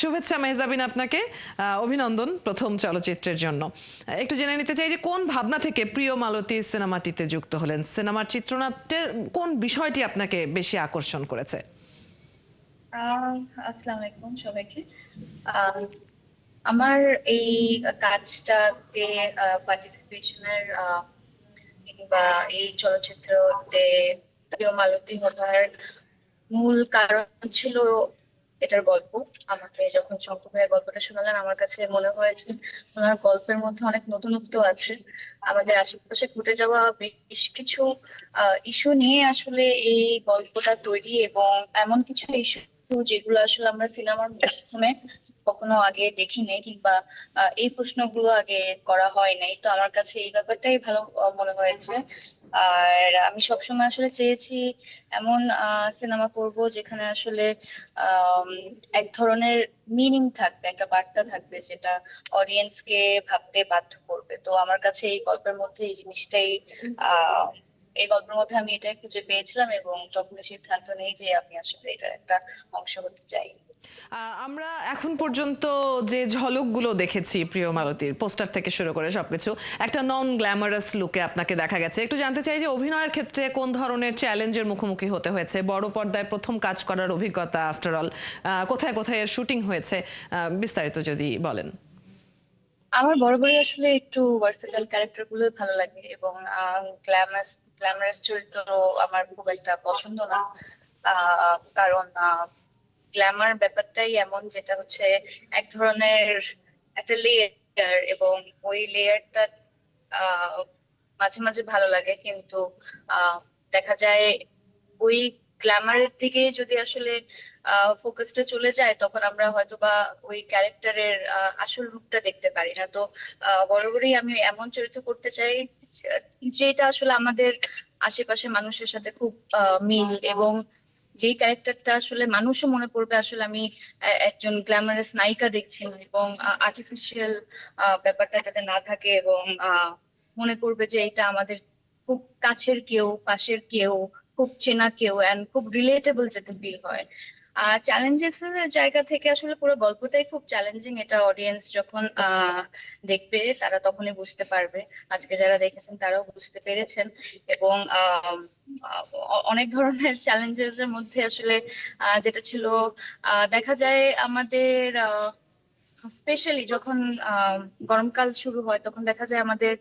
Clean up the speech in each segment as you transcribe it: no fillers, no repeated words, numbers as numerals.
শুভেচ্ছা মেহজাবিন আপনাকে। অভিনন্দন প্রথম চলচ্চিত্রের জন্য। একটু জেনে নিতে চাই যে কোন ভাবনা থেকে প্রিয় মালতী সিনেমাটিতে যুক্ত হলেন? সিনেমার চিত্রনাট্যের কোন বিষয়টি আপনাকে বেশি আকর্ষণ করেছে? আহ আসসালামু আলাইকুম সবাইকে। আহ, আমার এই কাজটাতে পার্টিসিপেশনের কিংবা এই চলচ্চিত্রতে প্রিয় মালতী হবার মূল কারণ ছিল এটার গল্প। আমাকে যখন শঙ্কু ভাইয়া গল্পটা শোনালেন, আমার কাছে মনে হয়েছে ওনার গল্পের মধ্যে অনেক নতুনত্ব আছে। আমাদের আশেপাশে ঘটে যাওয়া বেশ কিছু ইস্যু নিয়ে আসলে এই গল্পটা তৈরি, এবং এমন কিছু ইস্যু যেগুলো আসলে আমরা সিনেমার মাধ্যমে কখনো আগে দেখি নাই, কিংবা এই প্রশ্নগুলো আগে করা হয় নাই। তো আমার কাছে এই ব্যাপারটাই ভালো মনে হয়েছে। আর আমি সবসময় আসলে চেয়েছি এমন সিনেমা করব যেখানে আসলে আম, এক ধরনের মিনিং থাকবে, একটা বার্তা থাকবে যেটা অডিয়েন্সকে ভাবতে বাধ্য করবে। তো আমার কাছে এই গল্পের মধ্যে এই জিনিসটাই আহ এই গল্পের মধ্যে আমি এটাই খুঁজে পেয়েছিলাম, এবং তখনই সিদ্ধান্ত নেই যে আমি আসলে এটার একটা অংশ হতে চাই। আমরা এখন পর্যন্ত যে ঝলকগুলো দেখেছি প্রিয় মালতীর, পোস্টার থেকে শুরু করে সবকিছু একটা নন গ্ল্যামারাস লুকে আপনাকে দেখা গেছে। একটু জানতে চাই যে অভিনয়ের ক্ষেত্রে কোন ধরনের চ্যালেঞ্জের মুখোমুখি হতে হয়েছে? বড় পর্দায় প্রথম কাজ করার অভিজ্ঞতা, আফটার অল কোথায় কোথায় এর শুটিং হয়েছে, বিস্তারিত যদি বলেন। আমার বরাবরই আসলে একটু ভার্সেটাইল ক্যারেক্টার গুলোই ভালো লাগে, এবং গ্ল্যামারাস গ্ল্যামারাস চরিত্র আমার খুব একটা পছন্দ না। কারণ গ্ল্যামার ব্যাপারটাই এমন, যেটা হচ্ছে এক ধরনের একটা লেয়ার, এবং ওই লেয়ারটা আহ মাঝে মাঝে ভালো লাগে, কিন্তু আহ দেখা যায় ওই গ্ল্যামারের দিকে যদি আসলে ফোকাসটা চলে যায়, তখন আমরা হয়তো বা ওই ক্যারেক্টারের আসল রূপটা দেখতে পারি না। তো বরাবরই আমি এমন চরিত্র করতে চাই যেটা আসলে আমাদের আশেপাশে মানুষের সাথে খুব মিল, এবং যেই ক্যারেক্টারটা আসলে মানুষও মনে করবে আসলে আমি একজন গ্ল্যামারাস নায়িকা দেখছি না, এবং আর্টিফিশিয়াল ব্যাপারটা যাতে না থাকে, এবং মনে করবে যে এটা আমাদের খুব কাছের কেউ, পাশের কেউ, খুব চেনা কেউ, এন্ড খুব রিলেটেবল যাতে ফিল হয়। চ্যালেঞ্জেস এর জায়গা থেকে আসলে পুরো গল্পটাই খুব চ্যালেঞ্জিং। এটা অডিয়েন্স যখন দেখবে তারা তখনই বুঝতে পারবে। আজকে যারা দেখেছেন তারাও বুঝতে পেরেছেন। এবং অনেক ধরনের চ্যালেঞ্জেস এর মধ্যে আসলে যেটা ছিল, দেখা যায় আমাদের স্পেশালি যখন আহ গরমকাল শুরু হয়, তখন দেখা যায় আমাদের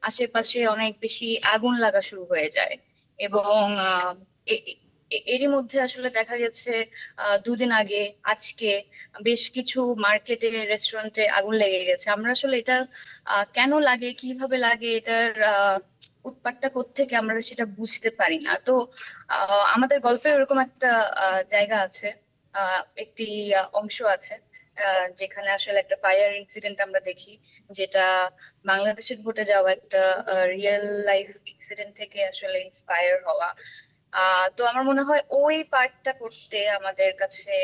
আশেপাশে অনেক বেশি আগুন লাগা শুরু হয়ে যায়। এবং এ- এরই মধ্যে আসলে দেখা গেছে দুদিন আগে, আজকে বেশ কিছু মার্কেটে, রেস্টুরেন্টে আগুন লেগে গেছে। আমরা আসলে এটা কেন লাগে, কিভাবে লাগে, এটার উৎপাতটা কোত্থেকে, আমরা সেটা বুঝতে পারি না। তো আমাদের গল্পের এরকম একটা জায়গা আছে, একটি অংশ আছে যেখানে আসলে একটা ফায়ার ইনসিডেন্ট আমরা দেখি, যেটা বাংলাদেশে ঘটে যাওয়া একটা রিয়েল লাইফ ইনসিডেন্ট থেকে আসলে ইন্সপায়ার হওয়া। তো আমার মনে হয় ওই পার্টটা করতে আমাদের কাছে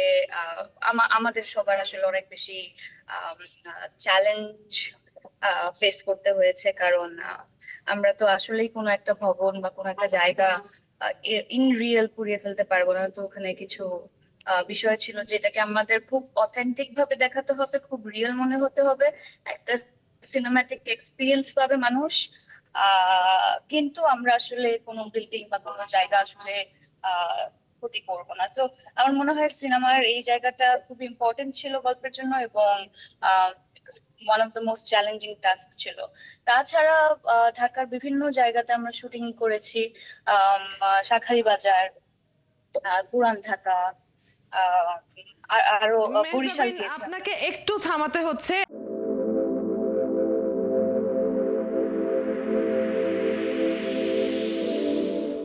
আমাদের সবার আসলে অনেক বেশি চ্যালেঞ্জ ফেস করতে হয়েছে। কারণ আমরা তো আসলেই কোনো একটা ভবন বা কোনো একটা জায়গা ইন রিয়েল পুড়িয়ে ফেলতে পারবো না। তো ওখানে কিছু বিষয় ছিল যেটাকে আমাদের খুব অথেন্টিক ভাবে দেখাতে হবে, খুব রিয়েল মনে হতে হবে, একটা সিনেম্যাটিক এক্সপিরিয়েন্স পাবে মানুষ। কিন্তু আমরা আসলে কোনো বিল্ডিং বা কোনো জায়গা আসলে আহ ক্ষতি করবো না। তো আমার মনে হয় সিনেমার এই জায়গাটা খুব ইম্পর্টেন্ট ছিল গল্পের জন্য, এবং one of the most challenging task ছিল। তাছাড়া ঢাকার বিভিন্ন জায়গাতে আমরা শুটিং করেছি। শাঁখারীবাজার, পুরান ঢাকা, আহ আরো বরিশাল মেহজাবিন, গিয়েছি আমরা। আপনাকে একটু থামাতে হচ্ছে।